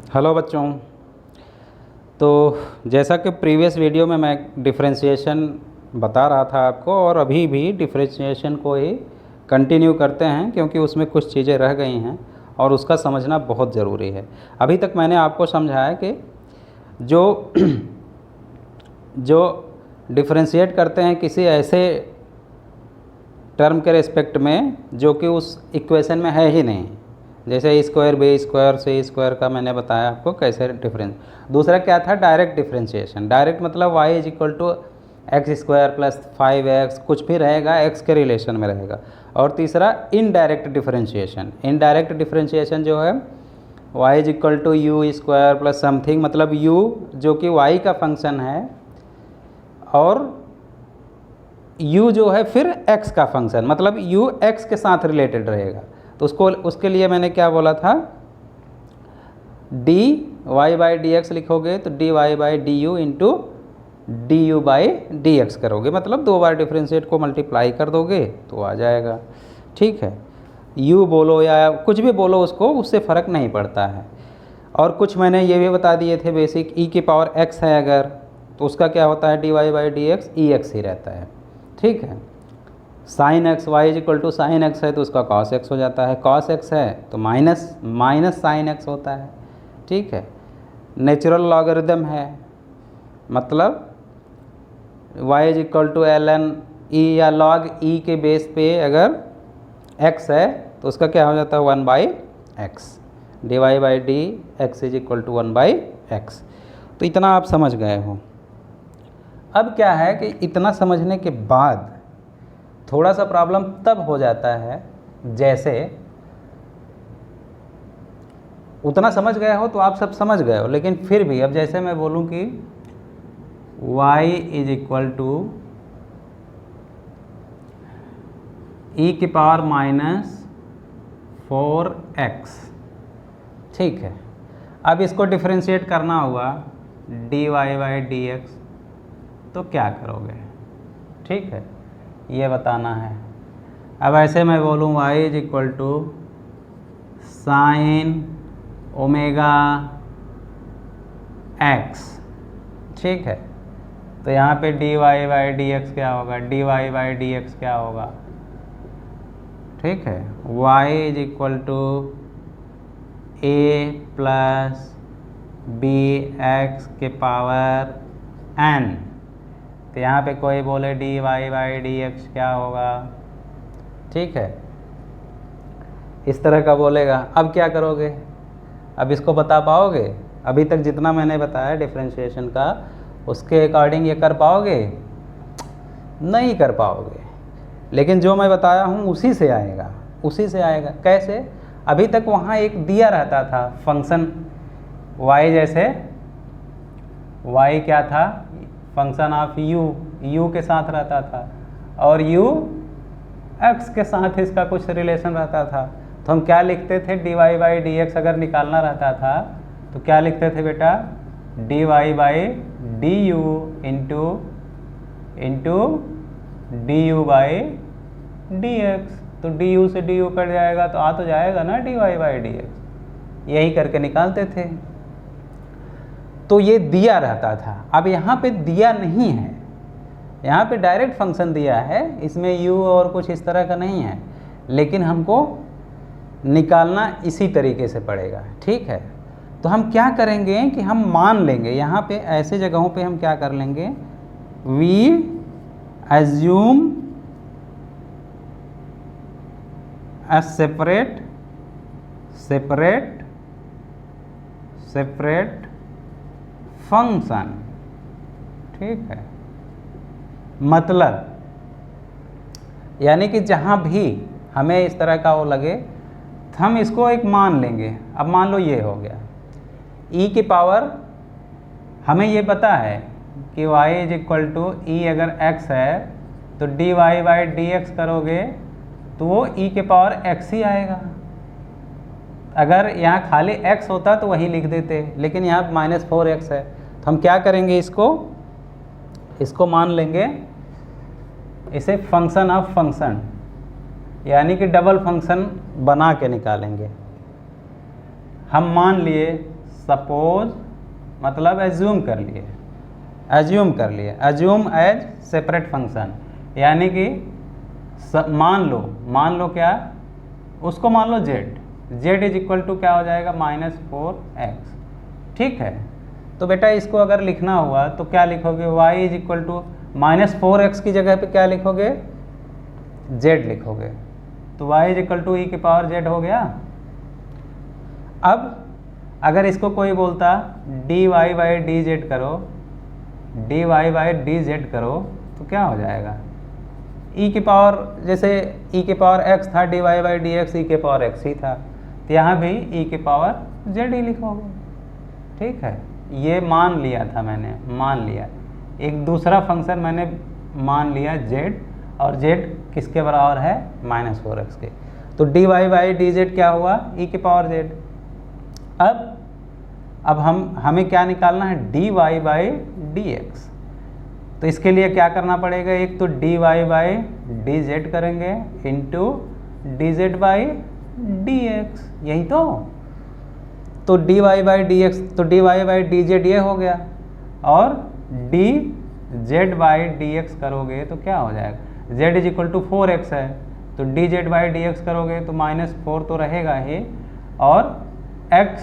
Hello बच्चों। तो जैसा कि प्रीवियस वीडियो में मैं डिफरेंशिएशन बता रहा था आपको, और अभी भी डिफरेंशिएशन को ही कंटिन्यू करते हैं क्योंकि उसमें कुछ चीज़ें रह गई हैं और उसका समझना बहुत ज़रूरी है। अभी तक मैंने आपको समझाया कि जो डिफरेंशिएट करते हैं किसी ऐसे टर्म के रिस्पेक्ट में जो कि उस इक्वेशन में है ही नहीं, जैसे a square b square c square का मैंने बताया आपको कैसे डिफरेंस। दूसरा क्या था? Direct differentiation. डायरेक्ट मतलब y is equal to x square plus 5x, कुछ भी रहेगा x के रिलेशन में रहेगा। और तीसरा इनडायरेक्ट डिफरेंशिएशन। इनडायरेक्ट डिफरेंशिएशन जो है y is equal to u square plus something, मतलब u जो कि y का फंक्शन है और u जो है फिर x का फंक्शन, मतलब u x के साथ रिलेटेड रहेगा। तो उसके लिए मैंने क्या बोला था? D Y by D x लिखोगे तो D Y by d u into d u by D x करोगे, मतलब दो बार डिफ्रेंशिएट को मल्टीप्लाई कर दोगे तो आ जाएगा। ठीक है, यू बोलो या कुछ भी बोलो उसको, उससे फ़र्क नहीं पड़ता है। और कुछ मैंने ये भी बता दिए थे बेसिक, ई की पावर एक्स है अगर तो उसका क्या होता है? D Y by D X e x ही रहता है। ठीक है, sine x y is equal to sine x है तो उसका कॉस एक्स हो जाता है, कॉस एक्स है तो माइनस साइन एक्स होता है। ठीक है, नेचुरल लॉगरिदम है, मतलब y is equal to l n e या लॉग ई के बेस पे अगर x है तो उसका क्या हो जाता है? 1 by x, d Y by D x is equal to 1 by x. तो इतना आप समझ गए हो। अब क्या है कि इतना समझने के बाद थोड़ा सा प्रॉब्लम तब हो जाता है, जैसे उतना समझ गए हो तो आप सब समझ गए हो, लेकिन फिर भी अब जैसे मैं बोलूं कि y इज इक्वल टू ई की पावर माइनस 4x। ठीक है, अब इसको डिफरेंशिएट करना हुआ d Y by D x, तो क्या करोगे? ठीक है, ये बताना है। अब ऐसे मैं बोलूँ y is equal to sine omega x। ठीक है, तो यहाँ पे d Y by D x क्या होगा? D Y by D x क्या होगा? ठीक है, y is equal to a plus B x के पावर n। तो यहाँ पे कोई बोले डी वाई बाई डी एक्स क्या होगा? ठीक है, इस तरह का बोलेगा। अब क्या करोगे? अब इसको बता पाओगे? अभी तक जितना मैंने बताया डिफरेंशिएशन का, उसके अकॉर्डिंग ये कर पाओगे? नहीं कर पाओगे। लेकिन जो मैं बताया हूँ उसी से आएगा, उसी से आएगा। कैसे? अभी तक वहाँ एक दिया रहता था फंक्शन y, जैसे y क्या था? फंक्शन ऑफ u के साथ रहता था, और u x के साथ इसका कुछ रिलेशन रहता था। तो हम क्या लिखते थे? D Y by D x अगर निकालना रहता था तो क्या लिखते थे बेटा? D Y by d u into d u by D x. तो डी यू से डी यू कट जाएगा तो आ तो जाएगा ना d Y by D x. यही करके निकालते थे। तो ये दिया रहता था। अब यहाँ पे दिया नहीं है, यहाँ पे डायरेक्ट फंक्शन दिया है, इसमें u और कुछ इस तरह का नहीं है, लेकिन हमको निकालना इसी तरीके से पड़ेगा। ठीक है, तो हम क्या करेंगे कि हम मान लेंगे, यहाँ पे ऐसे जगहों पे हम क्या कर लेंगे? We assume a separate function. ठीक है, मतलब यानी कि जहाँ भी हमें इस तरह का वो लगे तो हम इसको एक मान लेंगे। अब मान लो ये हो गया e की पावर, हमें ये पता है कि y is equal to e अगर x है तो D Y by D x करोगे तो वो e के पावर x ही आएगा। अगर यहाँ खाली x होता तो वही लिख देते, लेकिन यहाँ -4x है। तो हम क्या करेंगे? इसको मान लेंगे, इसे फंक्शन ऑफ फंक्शन, यानी कि डबल फंक्शन बना के निकालेंगे। हम मान लिए सपोज मतलब एज्यूम कर लिए, एज्यूम कर लिए, एज्यूम एज सेपरेट फंक्शन, यानी कि मान लो क्या, उसको मान लो z इज इक्वल टू क्या हो जाएगा -4x, ठीक है। तो बेटा इसको अगर लिखना हुआ तो क्या लिखोगे, y is equal to -4x की जगह पे क्या लिखोगे, z लिखोगे, तो y is equal to e⁻z हो गया। अब अगर इसको कोई बोलता dy/dz करो, dy/dz करो, तो क्या हो जाएगा, जैसे e⁻x था, dy/dx e⁻x ही था, तो यहाँ भी e⁻z ही लिखोगे, ठीक है। ये मान लिया था मैंने, मान लिया एक दूसरा फंक्शन मैंने मान लिया z, और z किसके बराबर है, -4x के, तो dy/dz क्या हुआ, e⁻z। अब हमें क्या निकालना है, dy/dx, तो इसके लिए क्या करना पड़ेगा, एक तो dy/dz करेंगे इंटू dz/dx, यही तो dy/dx, तो dy/dz ये हो गया, और dz/dx करोगे तो क्या हो जाएगा, z is equal to 4x है, तो dz/dx करोगे तो -4 तो रहेगा ही, और x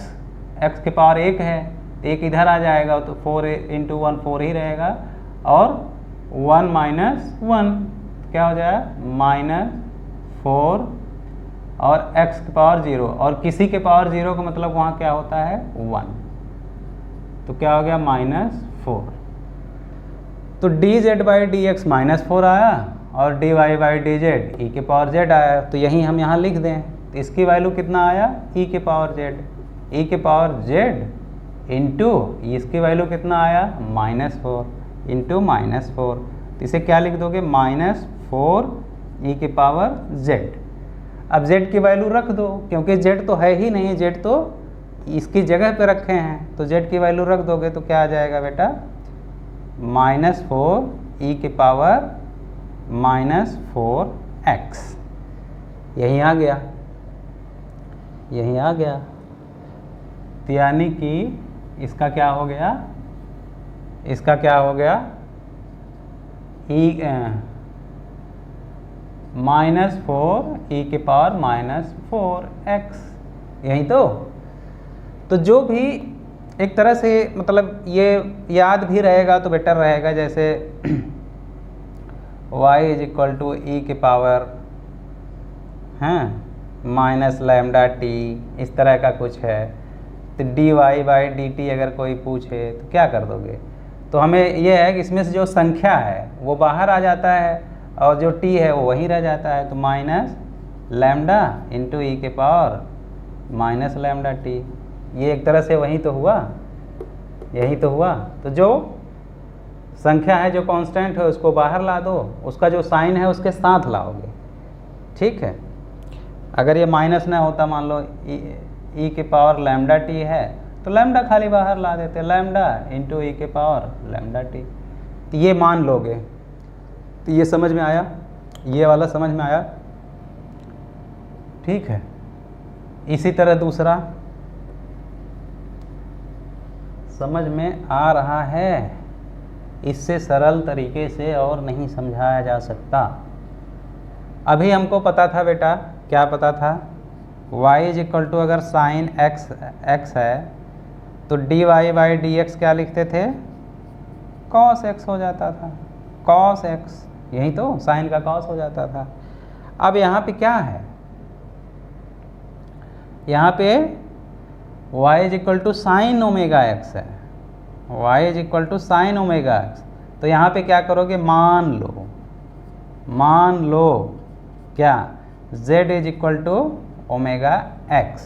के पावर 1 है, तो 1 इधर आ जाएगा, तो 4 इंटू 1 4 ही रहेगा, और 1 - 1 क्या हो जाएगा, -4, और x के पावर 0, और किसी के पावर 0 का मतलब वहाँ क्या होता है, 1, तो क्या हो गया, -4। तो dz/dx -4 आया, और dy/dz e⁻z आया, तो यही हम यहाँ लिख दें, तो इसकी वैल्यू कितना आया, e⁻z इंटू इसकी वैल्यू कितना आया, -4 इंटू -4, तो इसे क्या लिख दोगे, -4 e⁻z। अब z की वैल्यू रख दो, क्योंकि z तो है ही नहीं, z तो इसकी जगह पे रखे हैं, तो z की वैल्यू रख दोगे तो क्या आ जाएगा बेटा, -4 e⁻-4x, यही आ गया, यही आ गया, तो यानी कि इसका क्या हो गया, इसका क्या हो गया, -4 e⁻-4x, यही तो जो भी एक तरह से मतलब ये याद भी रहेगा तो बेटर रहेगा, जैसे y is equal to e⁻, -λt, इस तरह का कुछ है, तो dy/dt अगर कोई पूछे तो क्या कर दोगे, तो हमें यह है कि इसमें से जो संख्या है वो बाहर आ जाता है, और जो t है वो वहीं रह जाता है, तो -λ इंटू e⁻-λt, ये एक तरह से वही तो हुआ, यही तो हुआ। तो जो संख्या है, जो कांस्टेंट है, उसको बाहर ला दो, उसका जो साइन है उसके साथ लाओगे, ठीक है। अगर ये माइनस ना होता, मान लो e⁻λt है, तो लैम्डा खाली बाहर ला देते, लैम्डा इंटू e⁻λt, तो ये मान लोगे। तो ये समझ में आया, ये वाला समझ में आया, ठीक है। इसी तरह दूसरा समझ में आ रहा है, इससे सरल तरीके से और नहीं समझाया जा सकता। अभी हमको पता था बेटा, क्या पता था, y इज इक्वल टू अगर साइन x है तो dy/dx क्या लिखते थे, cos x हो जाता था, cos x, यही तो साइन का cos हो जाता था। अब यहाँ पे क्या है, यहाँ पे y is equal to sine omega x है, y is equal to sine omega x, तो यहाँ पे क्या करोगे, मान लो क्या, z is equal to omega x,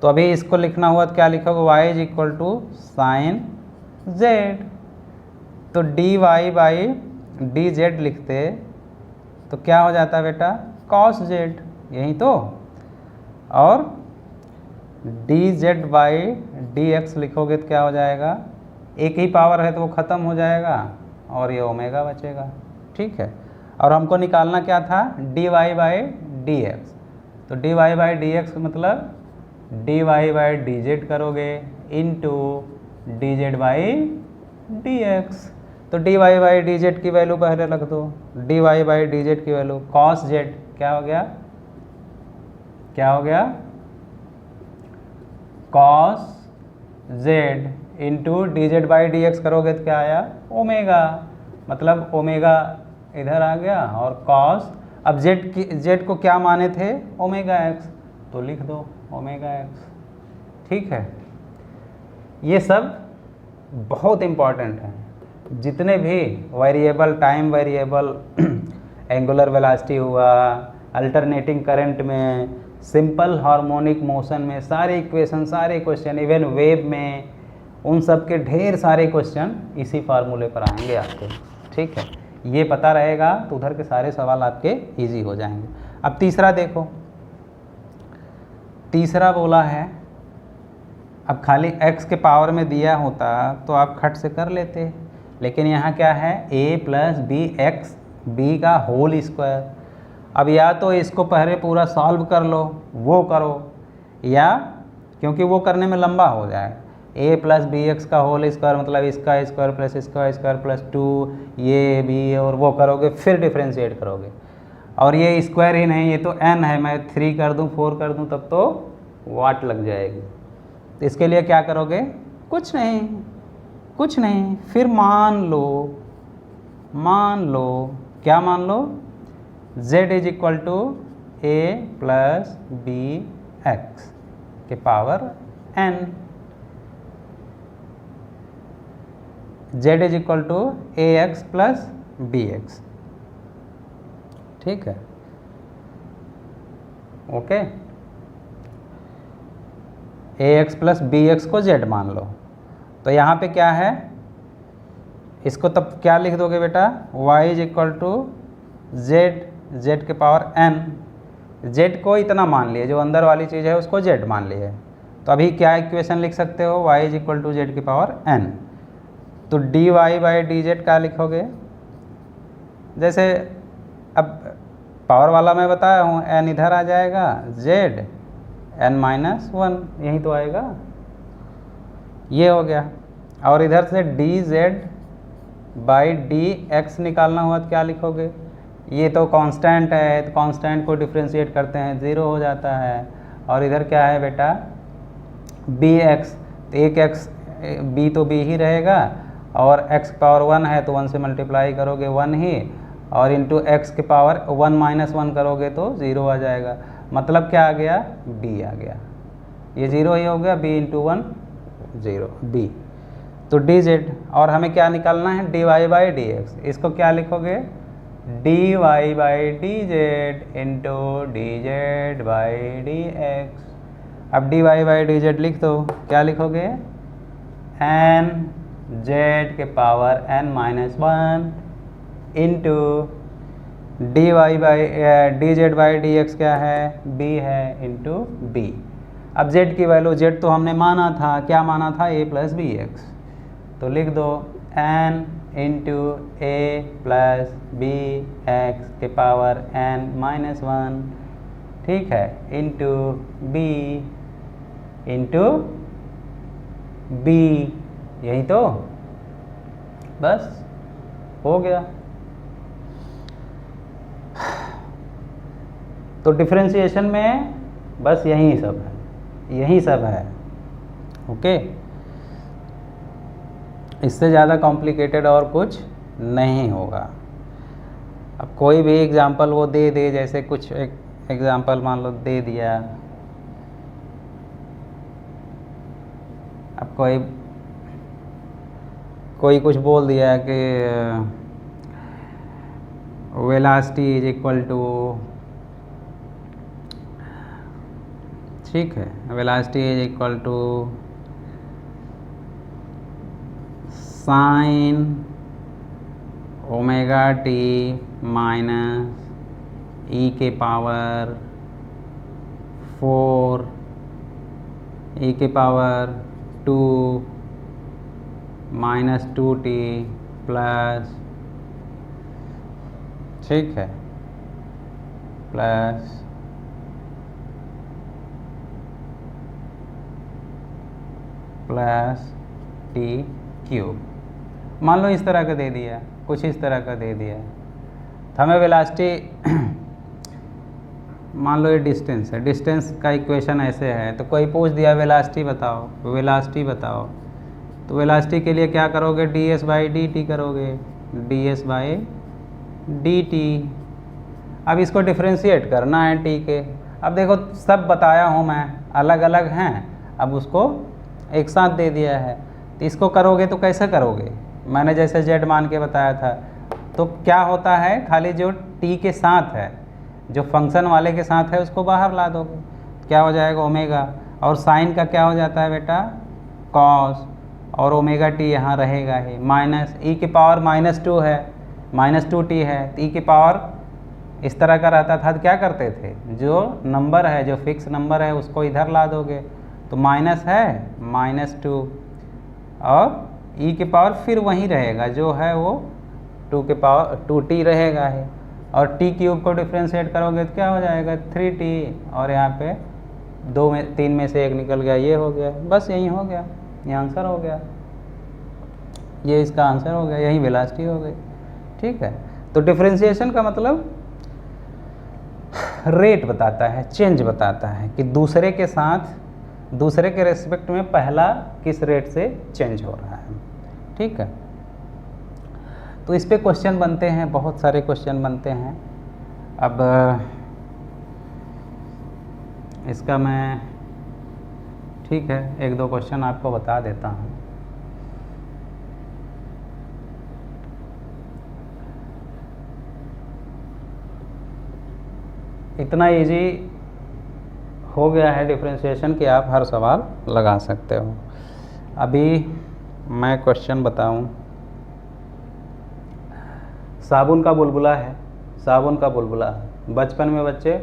तो अभी इसको लिखना हुआ तो क्या लिखोगे, y is equal to sine z, तो dy/dz लिखते तो क्या हो जाता बेटा, cos z, यही तो, और dz/dx लिखोगे तो क्या हो जाएगा, एक ही पावर है तो वो ख़त्म हो जाएगा, और ये ओमेगा बचेगा, ठीक है। और हमको निकालना क्या था, dy/dx, तो dy/dx मतलब D Y by D Z करोगे into D Z by D x. तो D Y by D Z की वैल्यू पहले रख दो, D Y by D Z की वैल्यू कॉस जेड क्या हो गया, क्या हो गया, cos Z into D Z by D x करोगे तो क्या आया, ओमेगा, मतलब ओमेगा इधर आ गया और कॉस, अब जेड को क्या माने थे, ओमेगा एक्स, तो लिख दो ओमेगा एक्स। ठीक है, ये सब बहुत इम्पॉर्टेंट है। जितने भी variable, time variable, angular velocity हुआ, अल्टरनेटिंग करंट में, सिंपल हार्मोनिक मोशन में, सारे इक्वेशन, सारे क्वेश्चन, इवन वेव में, उन सब के ढेर सारे क्वेश्चन इसी फार्मूले पर आएंगे आपके। ठीक है, ये पता रहेगा तो उधर के सारे सवाल आपके इजी हो जाएंगे। अब तीसरा देखो, तीसरा बोला है, अब खाली x के पावर में दिया होता तो आप खट से कर लेते, लेकिन यहाँ क्या है, a plus B x, b का होल स्क्वायर। अब या तो इसको पहले पूरा सॉल्व कर लो, वो करो, या क्योंकि वो करने में लंबा हो जाए, a प्लस बी एक्स का होल स्क्वायर मतलब इसका स्क्वायर प्लस इसका स्क्वायर प्लस 2, ये b और वो करोगे, फिर डिफ्रेंशिएट करोगे, और ये स्क्वायर ही नहीं, ये तो n है, मैं 3 कर दूँ 4 कर दूँ तब तो वाट लग जाएगी। तो इसके लिए क्या करोगे, कुछ नहीं, कुछ नहीं, फिर मान लो क्या मान लो, z is equal to a plus B x के power n, z is equal to A X plus B X. ठीक है, okay, A X plus B X को z मान लो। तो यहाँ पे क्या है, इसको तब क्या लिख दोगे बेटा, y is equal to z के पावर n, z को इतना मान लिए, जो अंदर वाली चीज़ है उसको z मान लिए। तो अभी क्या इक्वेशन लिख सकते हो, y is equal to z की पावर n। तो D Y by D z क्या लिखोगे, जैसे अब पावर वाला मैं बताया हूँ, n इधर आ जाएगा, z n-1 यही तो आएगा, ये हो गया। और इधर से D Z by D x निकालना हुआ तो क्या लिखोगे, ये तो कांस्टेंट है, तो कांस्टेंट को डिफ्रेंशिएट करते हैं 0 हो जाता है। और इधर क्या है बेटा, बी एक्स, तो एक एक्स, बी तो बी ही रहेगा, और x पावर 1 है तो 1 से मल्टीप्लाई करोगे 1 ही, और इंटू एक्स के पावर 1 माइनस 1 करोगे तो 0 आ जाएगा। मतलब क्या आ गया, b आ गया, ये 0 ही हो गया, b इंटू 1 0 b। तो डी जेड, और हमें क्या निकालना है, D Y by D X, इसको क्या लिखोगे, D Y by D Z into D Z by D X. अब D Y by D Z लिख दो, क्या लिखोगे, एन जेड के power n-1 into D Y by D Z by D x क्या है, b है, इंटू b। अब z की वैल्यू, z तो हमने माना था, क्या माना था, a प्लस बी एक्स, तो लिख दो n इंटू ए प्लस बी एक्स के पावर n-1, ठीक है, इंटू b इंटू b, यही तो, बस हो गया। तो डिफरेंशिएशन में बस यही सब है, यही सब है, ओके। इससे ज़्यादा कॉम्प्लिकेटेड और कुछ नहीं होगा। अब कोई भी एग्जांपल वो दे दे, जैसे कुछ एक एग्जांपल मान लो दे दिया, अब कोई कुछ बोल दिया कि वेलोसिटी इज इक्वल टू, ठीक है, velocity is equal to sine omega T minus E के पावर 4 ई के पावर 2 माइनस 2t प्लस, ठीक है, प्लस प्लस टी क्यूब। मान लो इस तरह का दे दिया, कुछ इस तरह का दे दिया, तो हमें वेलोसिटी मान लो ये डिस्टेंस है, डिस्टेंस का इक्वेशन ऐसे है, तो कोई पूछ दिया वेलोसिटी बताओ, वेलोसिटी बताओ, तो वेलोसिटी के लिए क्या करोगे, ds बाई डी टी करोगे, ds बाई डी टी। अब इसको डिफ्रेंशिएट करना है t के। अब देखो सब बताया हूँ मैं, अलग अलग हैं, अब उसको एक साथ दे दिया है, तो इसको करोगे तो कैसे करोगे, मैंने जैसे z मान के बताया था, तो क्या होता है, खाली जो t के साथ है, जो फंक्शन वाले के साथ है, उसको बाहर ला दोगे, क्या हो जाएगा ओमेगा, और साइन का क्या हो जाता है बेटा कॉस, और ओमेगा टी यहाँ रहेगा ही, माइनस ई के पावर -2 है, -2t है, तो ई के पावर इस तरह का रहता था, तो क्या करते थे, जो नंबर है, जो फिक्स नंबर है, उसको इधर ला दोगे, तो माइनस है -2, और ई के पावर फिर वहीं रहेगा, जो है वो 2 के पावर 2t रहेगा ही, और t क्यूब को डिफ्रेंशिएट करोगे तो क्या हो जाएगा 3t, और यहाँ पे 3 में से 1 निकल गया, ये हो गया, बस यही हो गया, ये आंसर हो गया, ये इसका आंसर हो गया, यही वेलोसिटी हो गई। ठीक है, तो डिफ्रेंशिएशन का मतलब रेट बताता है, चेंज बताता है कि दूसरे के साथ, दूसरे के रेस्पेक्ट में पहला किस रेट से चेंज हो रहा है। ठीक है, तो इस पे क्वेश्चन बनते हैं, बहुत सारे क्वेश्चन बनते हैं। अब इसका मैं, ठीक है, 1-2 क्वेश्चन आपको बता देता हूँ। इतना इजी हो गया है डिफरेंशिएशन कि आप हर सवाल लगा सकते हो। अभी मैं क्वेश्चन बताऊं, साबुन का बुलबुला है, साबुन का बुलबुला, बचपन में बच्चे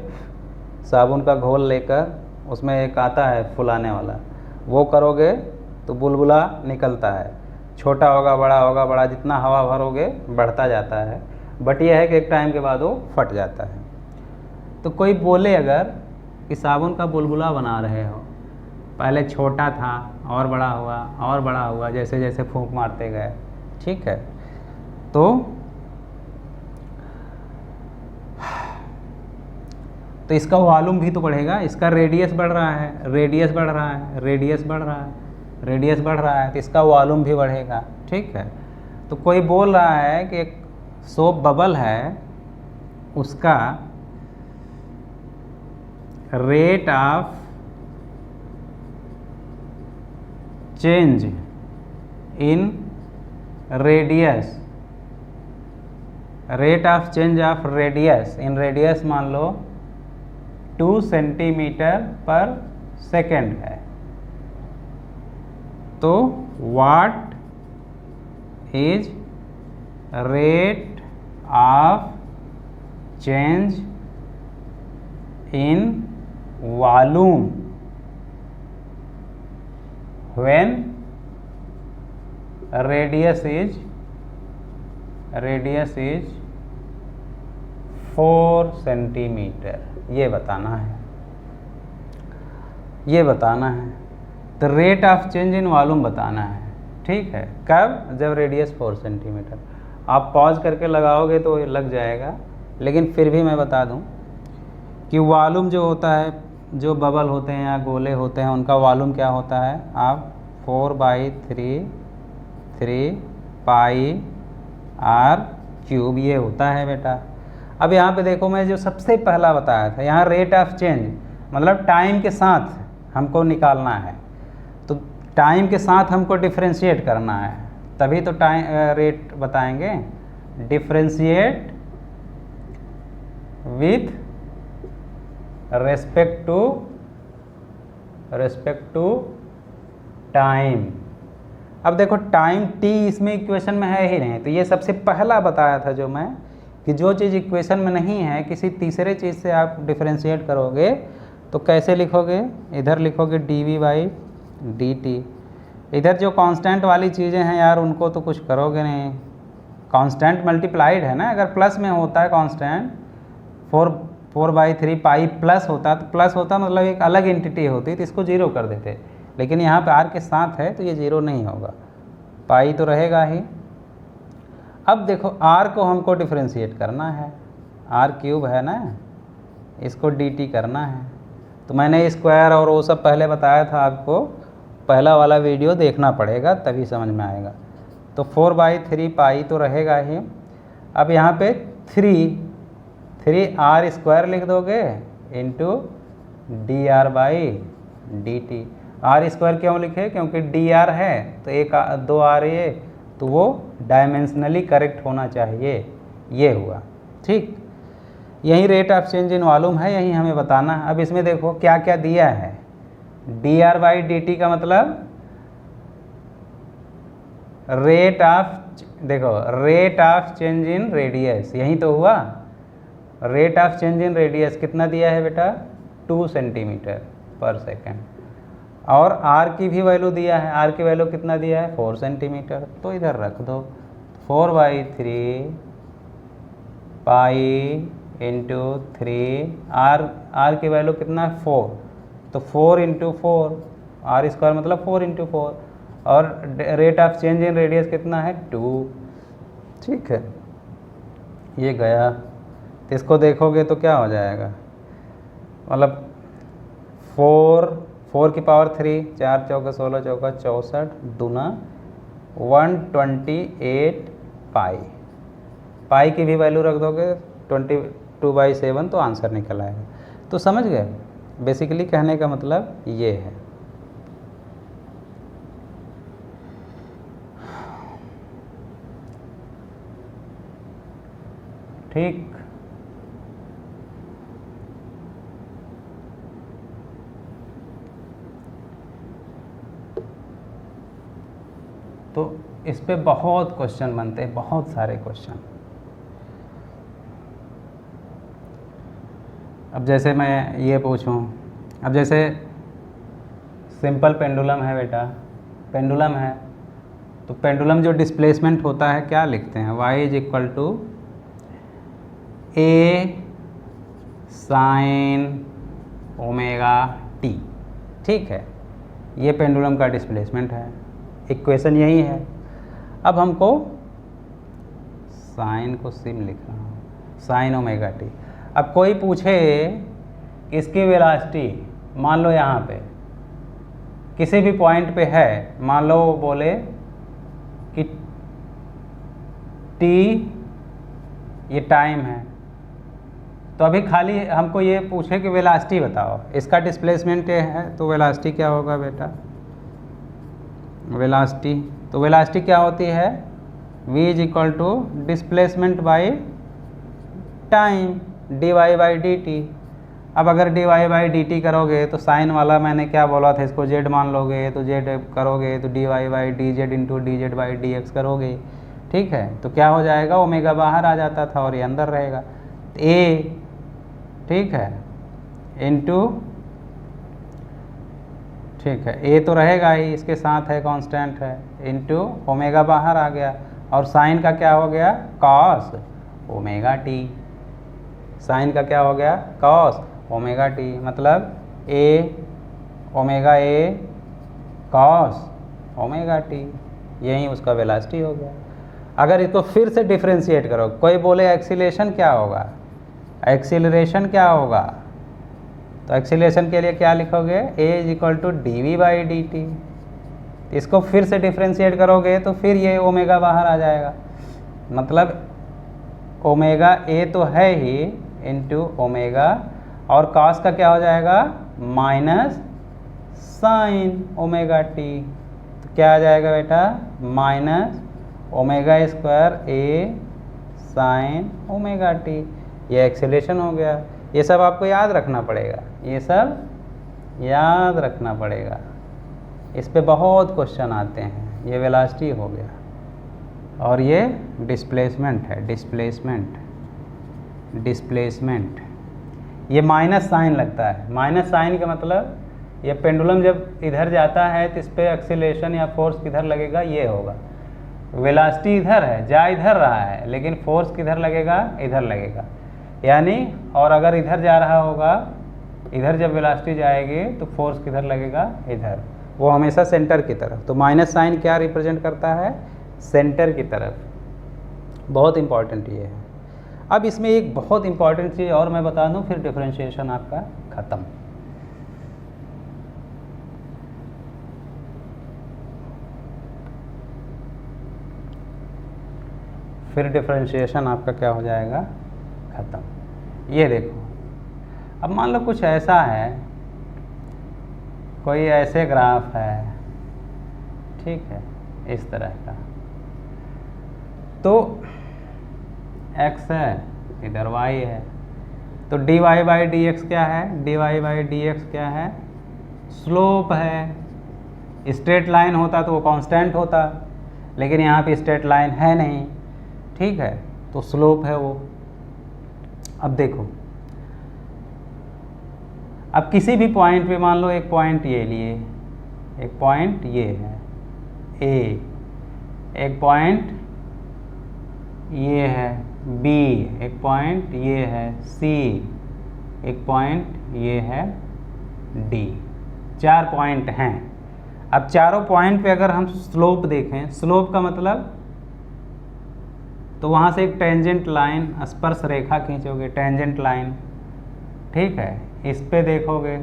साबुन का घोल लेकर उसमें एक आता है फुलाने वाला, वो करोगे तो बुलबुला निकलता है, छोटा होगा बड़ा होगा, बड़ा जितना हवा भरोगे बढ़ता जाता है, बट यह है कि एक टाइम के बाद वो फट जाता है। तो कोई बोले अगर कि साबुन का बुलबुला बना रहे हो, पहले छोटा था और बड़ा हुआ और बड़ा हुआ, जैसे जैसे फूंक मारते गए, ठीक है, तो इसका वॉल्यूम भी तो बढ़ेगा, इसका रेडियस बढ़ रहा है, रेडियस बढ़ रहा है, रेडियस बढ़ रहा है, रेडियस बढ़ रहा है, तो इसका वॉल्यूम भी बढ़ेगा। ठीक है, तो कोई बोल रहा है कि एक सोप बबल है, उसका rate of change in radius, rate of change of radius in radius मान लो 2 सेंटीमीटर पर सेकेंड है, तो what is rate of change in volume when radius is 4 centimetre, ये बताना है, ये बताना है। तो rate of change in volume बताना है। ठीक है, कब, जब रेडियस 4 सेंटीमीटर। आप पॉज करके लगाओगे तो लग जाएगा, लेकिन फिर भी मैं बता दूं कि वॉल्यूम जो होता है, जो बबल होते हैं या गोले होते हैं, उनका वॉल्यूम क्या होता है, आप 4/3 पाई आर क्यूब, ये होता है बेटा। अब यहाँ पे देखो, मैं जो सबसे पहला बताया था, यहाँ रेट ऑफ चेंज मतलब टाइम के साथ हमको निकालना है, तो टाइम के साथ हमको डिफ्रेंशिएट करना है, तभी तो टाइम रेट बताएंगे। Differentiate with respect to time. अब देखो टाइम टी इसमें इक्वेशन में है ही नहीं, तो ये सबसे पहला बताया था जो मैं, कि जो चीज़ इक्वेशन में नहीं है, किसी तीसरे चीज़ से आप डिफरेंशिएट करोगे तो कैसे लिखोगे, इधर लिखोगे dv/dt। इधर जो कांस्टेंट वाली चीज़ें हैं यार, उनको तो कुछ करोगे नहीं, कांस्टेंट मल्टीप्लाइड है ना, अगर प्लस में होता है कांस्टेंट 4/3 पाई प्लस होता, तो प्लस होता मतलब एक अलग एंटिटी होती, तो इसको 0 कर देते, लेकिन यहाँ पे r के साथ है तो ये 0 नहीं होगा, पाई तो रहेगा ही। अब देखो r को हमको डिफ्रेंशिएट करना है, r³ है ना, इसको dt करना है। तो मैंने स्क्वायर और वो सब पहले बताया था आपको, पहला वाला वीडियो देखना पड़ेगा तभी समझ में आएगा। तो 4/3 पाई तो रहेगा ही। अब यहाँ पे 3r² लिख दोगे इंटू dr/dt। r² क्यों लिखे? क्योंकि dr है तो एक 2r ये, तो वो डायमेंशनली करेक्ट होना चाहिए, ये हुआ। ठीक, यही rate of change in volume है, यही हमें बताना है। अब इसमें देखो क्या क्या दिया है, dr/dt का मतलब रेट ऑफ, देखो rate of change in radius, यही तो हुआ। Rate of change in radius कितना दिया है बेटा? 2 सेंटीमीटर पर सेकेंड। और r की भी वैल्यू दिया है, r की वैल्यू कितना दिया है? 4 सेंटीमीटर। तो इधर रख दो 4/3 पाई इंटू 3, r की वैल्यू कितना है? 4, तो 4 इंटू 4, r² मतलब 4 इंटू 4, और rate of change in radius कितना है? 2। ठीक है, ये गया। तो इसको देखोगे तो क्या हो जाएगा, मतलब 4 की पावर 3, 4 चौका 16 चौका 64 दूना 128 पाई की भी वैल्यू रख दोगे 22/7 तो आंसर निकल आएगा। तो समझ गए, बेसिकली कहने का मतलब ये है। ठीक, तो इस पे बहुत क्वेश्चन बनते हैं, बहुत सारे क्वेश्चन। अब जैसे मैं ये पूछूं, अब जैसे सिंपल पेंडुलम है बेटा, पेंडुलम है तो पेंडुलम जो डिस्प्लेसमेंट होता है क्या लिखते हैं? y = a sin ωt। ठीक है, ये पेंडुलम का डिस्प्लेसमेंट है, इक्वेशन यही है। अब हमको साइन को सिम लिख रहा हूँ, sin ωt। अब कोई पूछे इसकी वेलोसिटी, मान लो यहाँ पे किसी भी पॉइंट पे है, मान लो वो बोले कि t ये टाइम है, तो अभी खाली हमको ये पूछे कि वेलोसिटी बताओ, इसका डिस्प्लेसमेंट ये है, तो वेलोसिटी क्या होगा बेटा? वेलोसिटी, तो वेलोसिटी क्या होती है? v = displacement by time dy/dt। अब अगर dy/dt करोगे तो साइन वाला मैंने क्या बोला था, इसको z मान लोगे तो z करोगे तो dy/dz इंटू dz/dx करोगे। ठीक है, तो क्या हो जाएगा? ओमेगा बाहर आ जाता था और ये अंदर रहेगा, a, ठीक है, इंटू, ठीक है, a तो रहेगा ही, इसके साथ है कांस्टेंट है, इंटू ओमेगा बाहर आ गया, और साइन का क्या हो गया? cos ωt। साइन का क्या हो गया? cos ωt, मतलब a cos ωt, यही उसका वेलोसिटी हो गया। अगर इसको फिर से डिफ्रेंशिएट करो, कोई बोले एक्सीलरेशन क्या होगा, एक्सीलरेशन क्या होगा, तो एक्सीलरेशन के लिए क्या लिखोगे? a = dv/dt। इसको फिर से डिफ्रेंशिएट करोगे तो फिर ये ओमेगा बाहर आ जाएगा, मतलब ओमेगा a तो है ही इंटू ओमेगा, और कॉस का क्या हो जाएगा? Minus sine ωt। तो क्या आ जाएगा बेटा? Minus ω² a sine ωt। ये एक्सेलेरेशन हो गया। ये सब आपको याद रखना पड़ेगा, ये सब याद रखना पड़ेगा, इस पे बहुत क्वेश्चन आते हैं। ये वेलोसिटी हो गया और ये डिस्प्लेसमेंट है, डिस्प्लेसमेंट। ये माइनस साइन लगता है, माइनस साइन का मतलब ये पेंडुलम जब इधर जाता है तो इस पर एक्सीलरेशन या फोर्स किधर लगेगा? ये होगा। वेलोसिटी इधर है, जा इधर रहा है, लेकिन फोर्स किधर लगेगा? इधर लगेगा। यानी और अगर इधर जा रहा होगा, इधर जब वेलोसिटी जाएगी तो फोर्स किधर लगेगा? इधर। वो हमेशा सेंटर की तरफ, तो माइनस साइन क्या रिप्रेजेंट करता है, सेंटर की तरफ। बहुत इंपॉर्टेंट ये है। अब इसमें एक बहुत इंपॉर्टेंट चीज़ और मैं बता दूं, फिर डिफरेंशिएशन आपका ख़त्म। फिर डिफरेंशिएशन आपका क्या हो जाएगा, ख़त्म। ये देखो, अब मान लो कुछ ऐसा है, कोई ऐसे ग्राफ है, ठीक है, इस तरह का, तो x है, इधर y है, तो dy बाई डी एक्स क्या है, dy बाई डी एक्स क्या है, स्लोप है। स्ट्रेट लाइन होता तो वो कांस्टेंट होता, लेकिन यहाँ पे स्ट्रेट लाइन है नहीं, ठीक है, तो स्लोप है वो। अब देखो, अब किसी भी पॉइंट पे मान लो एक पॉइंट ये लिए, एक पॉइंट ये है A, एक पॉइंट ये है B, एक पॉइंट ये है C, एक पॉइंट ये है D। 4 पॉइंट हैं। अब चारों पॉइंट पे अगर हम स्लोप देखें, स्लोप का मतलब, तो वहाँ से एक टेंजेंट लाइन, स्पर्श रेखा खींचोगे, टेंजेंट लाइन, ठीक है, इस पे देखोगे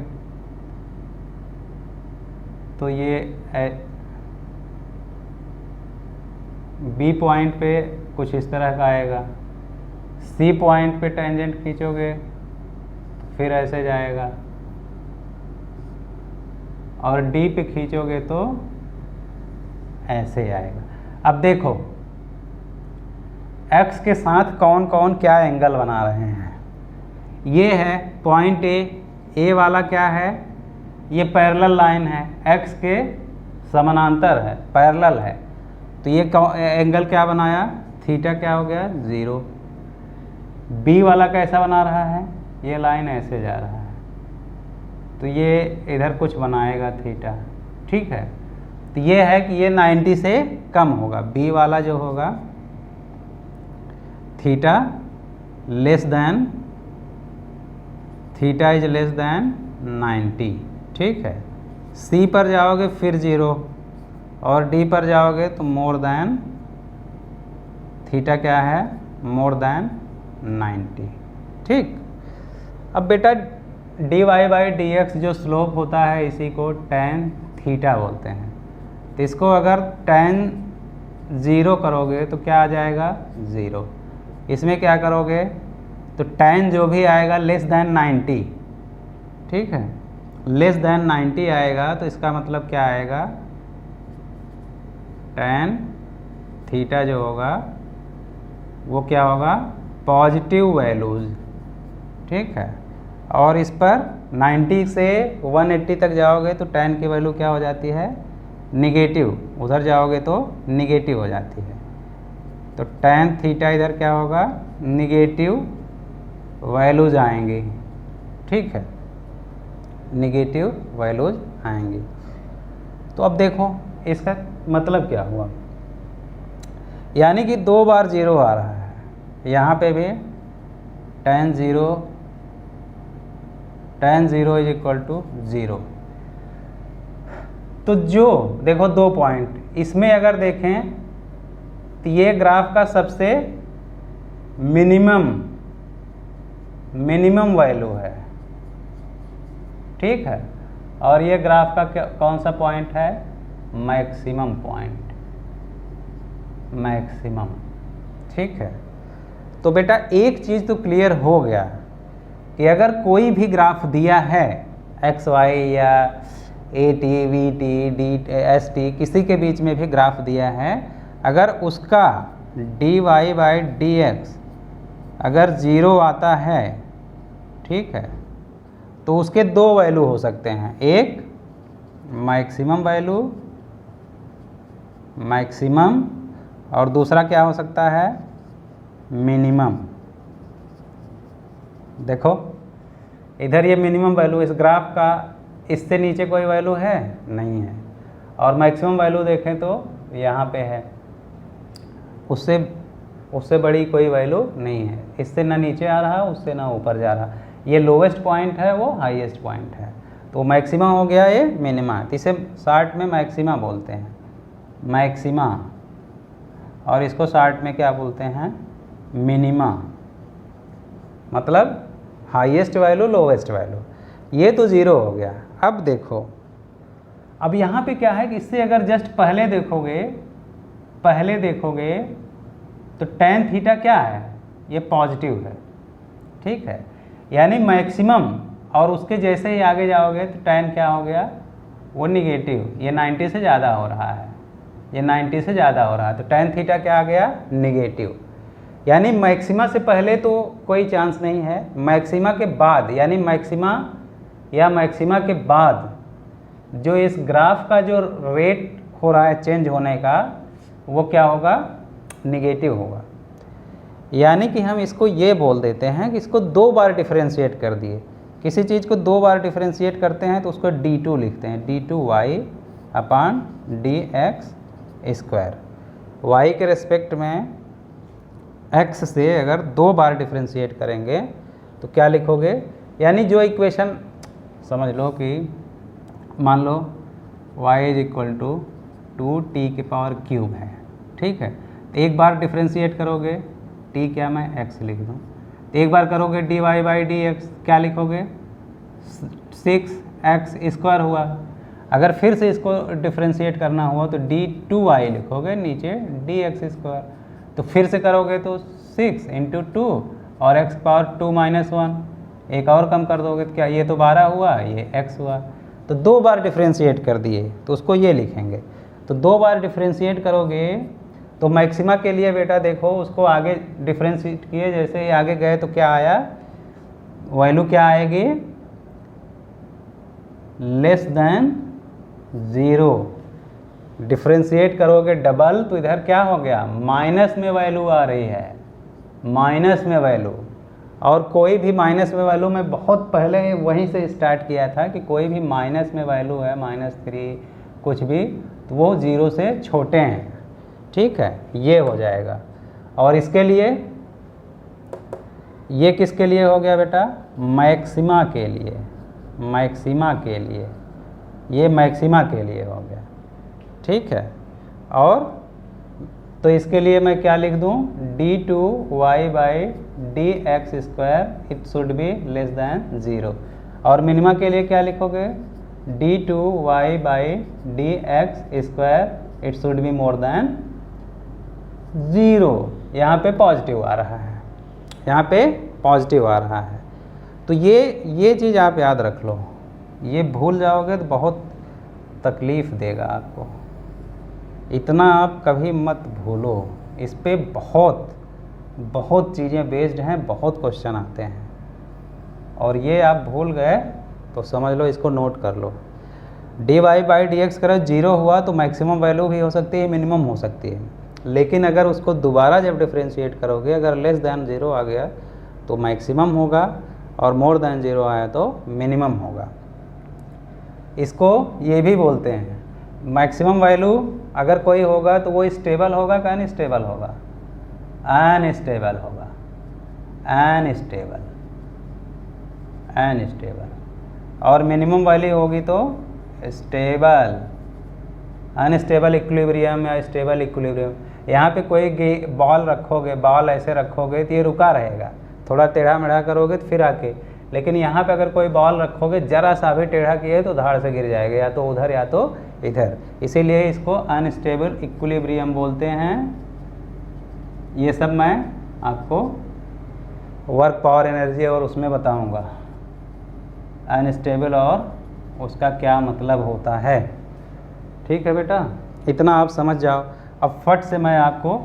तो ये बी पॉइंट पे कुछ इस तरह का आएगा, सी पॉइंट पे टेंजेंट खींचोगे फिर ऐसे जाएगा, और डी पे खींचोगे तो ऐसे आएगा। अब देखो एक्स के साथ कौन कौन क्या एंगल बना रहे हैं। ये है पॉइंट ए वाला क्या है, ये पैरेलल लाइन है, एक्स के समानांतर है, पैरेलल है, तो ये एंगल क्या बनाया, थीटा क्या हो गया, 0। बी वाला कैसा बना रहा है, ये लाइन ऐसे जा रहा है, तो ये इधर कुछ बनाएगा थीटा, ठीक है, तो ये है कि ये 90 से कम होगा, बी वाला जो होगा theta less than, theta is less than 90, ठीक है। सी पर जाओगे फिर 0, और डी पर जाओगे तो मोर दैन, थीटा क्या है, मोर दैन 90, ठीक। अब बेटा d Y by D x जो स्लोप होता है, इसी को tan थीटा बोलते हैं, तो इसको अगर tan 0 करोगे तो क्या आ जाएगा, 0। इसमें क्या करोगे तो tan जो भी आएगा लेस दैन 90, ठीक है, लेस दैन 90 आएगा, तो इसका मतलब क्या आएगा, tan थीटा जो होगा वो क्या होगा, पॉजिटिव वैल्यूज, ठीक है, और इस पर 90 से 180 तक जाओगे तो tan की वैल्यू क्या हो जाती है, निगेटिव, उधर जाओगे तो निगेटिव हो जाती है, तो tan थीटा इधर क्या होगा, निगेटिव वैल्यूज आएंगी, ठीक है, निगेटिव वैल्यूज आएंगी। तो अब देखो इसका मतलब क्या हुआ, यानी कि 2 बार 0 आ रहा है, यहाँ पे भी tan 0 इज इक्वल टू 0। तो जो देखो 2 पॉइंट, इसमें अगर देखें तो ये ग्राफ का सबसे मिनिमम वैल्यू है, ठीक है, और ये ग्राफ का कौन सा पॉइंट है, मैक्सिमम पॉइंट, मैक्सिमम, ठीक है। तो बेटा एक चीज़ तो क्लियर हो गया कि अगर कोई भी ग्राफ दिया है एक्स वाई या A T V T D S T, किसी के बीच में भी ग्राफ दिया है, अगर उसका d Y by D x अगर 0 आता है, ठीक है, तो उसके 2 वैल्यू हो सकते हैं, एक मैक्सिमम वैल्यू, मैक्सिमम, और दूसरा क्या हो सकता है, मिनिमम। देखो इधर ये मिनिमम वैल्यू, इस ग्राफ का इससे नीचे कोई वैल्यू है नहीं है, और मैक्सिमम वैल्यू देखें तो यहाँ पे है, उससे बड़ी कोई वैल्यू नहीं है, इससे ना नीचे आ रहा, उससे ना ऊपर जा रहा, ये लोवेस्ट पॉइंट है, वो हाईएस्ट पॉइंट है, तो मैक्सिमा हो गया ये मिनिमा, तो इसे शॉर्ट में मैक्सिमा बोलते हैं, मैक्सिमा, और इसको शॉर्ट में क्या बोलते हैं, मिनिमा, मतलब हाईएस्ट वैल्यू लोवेस्ट वैल्यू। ये तो ज़ीरो हो गया। अब देखो, अब यहाँ पे क्या है कि इससे अगर जस्ट पहले देखोगे तो tan थीटा क्या है, ये पॉजिटिव है, ठीक है, यानी मैक्सिमम, और उसके जैसे ही आगे जाओगे तो tan क्या हो गया, वो निगेटिव, ये 90 से ज़्यादा हो रहा है, ये 90 से ज़्यादा हो रहा है, तो tan थीटा क्या आ गया, निगेटिव। यानी मैक्सिमा से पहले तो कोई चांस नहीं है, मैक्सिमा के बाद, यानी मैक्सिमा या मैक्सिमा के बाद जो इस ग्राफ का जो रेट हो रहा है चेंज होने का, वो क्या होगा, निगेटिव होगा। यानी कि हम इसको ये बोल देते हैं कि इसको 2 बार डिफरेंशिएट कर दिए। किसी चीज़ को 2 बार डिफरेंशिएट करते हैं तो उसको d2 लिखते हैं, d2y अपान dx स्क्वायर। y के रेस्पेक्ट में x से अगर 2 बार डिफरेंशिएट करेंगे तो क्या लिखोगे, यानी जो इक्वेशन समझ लो कि मान लो y is equal to 2t की पावर क्यूब है, ठीक है, तो एक बार डिफरेंशिएट करोगे, t क्या मैं x लिख दूँ, तो एक बार करोगे dy बाई dx, क्या लिखोगे, 6x स्क्वायर हुआ। अगर फिर से इसको डिफरेंशिएट करना हुआ तो d2y लिखोगे, नीचे dx स्क्वायर, तो फिर से करोगे तो 6 इंटू 2 और x पावर 2 माइनस 1, एक और कम कर दोगे तो क्या, ये तो 12 हुआ, ये x हुआ, तो 2 बार डिफरेंशिएट कर दिए तो उसको ये लिखेंगे। तो 2 बार डिफरेंशिएट करोगे तो मैक्सिमा के लिए बेटा देखो, उसको आगे डिफरेंशिएट किए, जैसे ही आगे गए तो क्या आया, वैल्यू क्या आएगी, लेस देन 0। डिफरेंशिएट करोगे डबल तो इधर क्या हो गया, माइनस में वैल्यू आ रही है, माइनस में वैल्यू। और कोई भी माइनस में वैल्यू में बहुत पहले वहीं से स्टार्ट किया था कि कोई भी माइनस में वैल्यू है, -3 कुछ भी, तो वो 0 से छोटे हैं, ठीक है, ये हो जाएगा। और इसके लिए, ये किसके लिए हो गया बेटा, मैक्सिमा के लिए, मैक्सिमा के लिए, ये मैक्सिमा के लिए हो गया, ठीक है। और तो इसके लिए मैं क्या लिख दूँ, d2y by dx square it should be less than 0। और मिनिमा के लिए क्या लिखोगे, d2y by dx square it should be more than 0। यहाँ पे पॉजिटिव आ रहा है, यहाँ पे पॉजिटिव आ रहा है। तो ये चीज़ आप याद रख लो, ये भूल जाओगे तो बहुत तकलीफ़ देगा आपको, इतना आप कभी मत भूलो। इस पे बहुत चीज़ें बेस्ड हैं, बहुत क्वेश्चन आते हैं, और ये आप भूल गए तो समझ लो, इसको नोट कर लो। dy बाई dx करो 0 हुआ तो मैक्सिमम वैल्यू भी हो सकती है, मिनिमम हो सकती है, लेकिन अगर उसको दोबारा जब डिफरेंशिएट करोगे, अगर लेस दैन 0 आ गया तो मैक्सिमम होगा, और मोर दैन 0 आया तो मिनिमम होगा। इसको ये भी बोलते हैं, मैक्सिमम वैल्यू अगर कोई होगा तो वो स्टेबल होगा कि अनस्टेबल होगा, अनस्टेबल होगा, अनस्टेबल, अनस्टेबल। और मिनिमम वैल्यू होगी तो स्टेबल, अनस्टेबल इक्विलिब्रियम या स्टेबल इक्विलिब्रियम। यहाँ पे कोई बॉल रखोगे, बॉल ऐसे रखोगे तो ये रुका रहेगा, थोड़ा टेढ़ा मेढ़ा करोगे तो फिर आके, लेकिन यहाँ पे अगर कोई बॉल रखोगे, ज़रा सा भी टेढ़ा किए तो धाड़ से गिर जाएगा, या तो उधर या तो इधर, इसीलिए इसको अनस्टेबल इक्विलिब्रियम बोलते हैं। ये सब मैं आपको वर्क पावर एनर्जी और उसमें बताऊंगा, अनस्टेबल और उसका क्या मतलब होता है, ठीक है बेटा, इतना आप समझ जाओ। अब फट से मैं आपको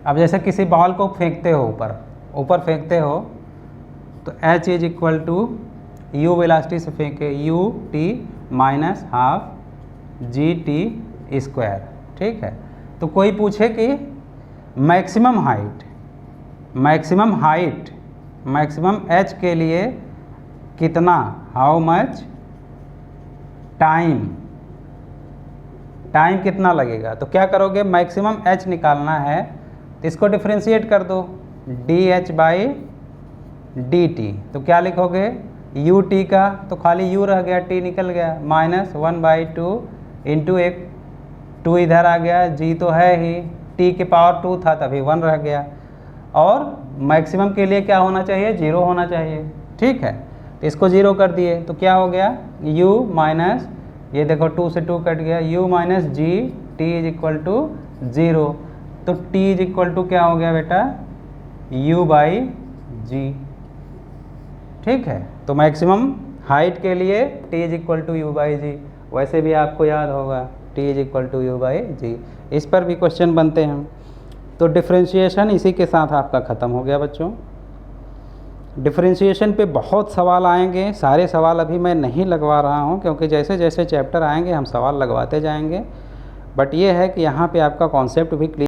अब जैसे किसी बॉल को फेंकते हो, ऊपर फेंकते हो, तो h is equal to u velocity से फेंके ut minus half gt square, ठीक है। तो कोई पूछे कि मैक्सिमम h के लिए कितना, हाउ मच टाइम कितना लगेगा, तो क्या करोगे, मैक्सिमम h निकालना है तो इसको डिफरेंशिएट कर दो, dh बाई डी टी। तो क्या लिखोगे यू टी का, तो खाली यू रह गया, टी निकल गया, -1/2 इंटू एक 2 इधर आ गया, जी तो है ही, टी के पावर 2 था तभी 1 रह गया। और मैक्सिमम के लिए क्या होना चाहिए, 0 होना चाहिए। ठीक है, तो इसको 0 कर दिए तो क्या हो गया u माइनस, ये देखो 2 से 2 कट गया, u minus g t is equal to 0। तो t इज इक्वल टू क्या हो गया बेटा u बाई जी। ठीक है, तो मैक्सिमम हाइट के लिए t is equal to u by G, वैसे भी आपको याद होगा t is equal to u by G. इस पर भी क्वेश्चन बनते हैं। तो डिफरेंशिएशन इसी के साथ आपका ख़त्म हो गया बच्चों। डिफरेंशिएशन पे बहुत सवाल आएंगे, सारे सवाल अभी मैं नहीं लगवा रहा हूँ क्योंकि जैसे जैसे चैप्टर आएंगे हम सवाल लगवाते जाएंगे। बट ये है कि यहाँ पे आपका कॉन्सेप्ट भी क्लियर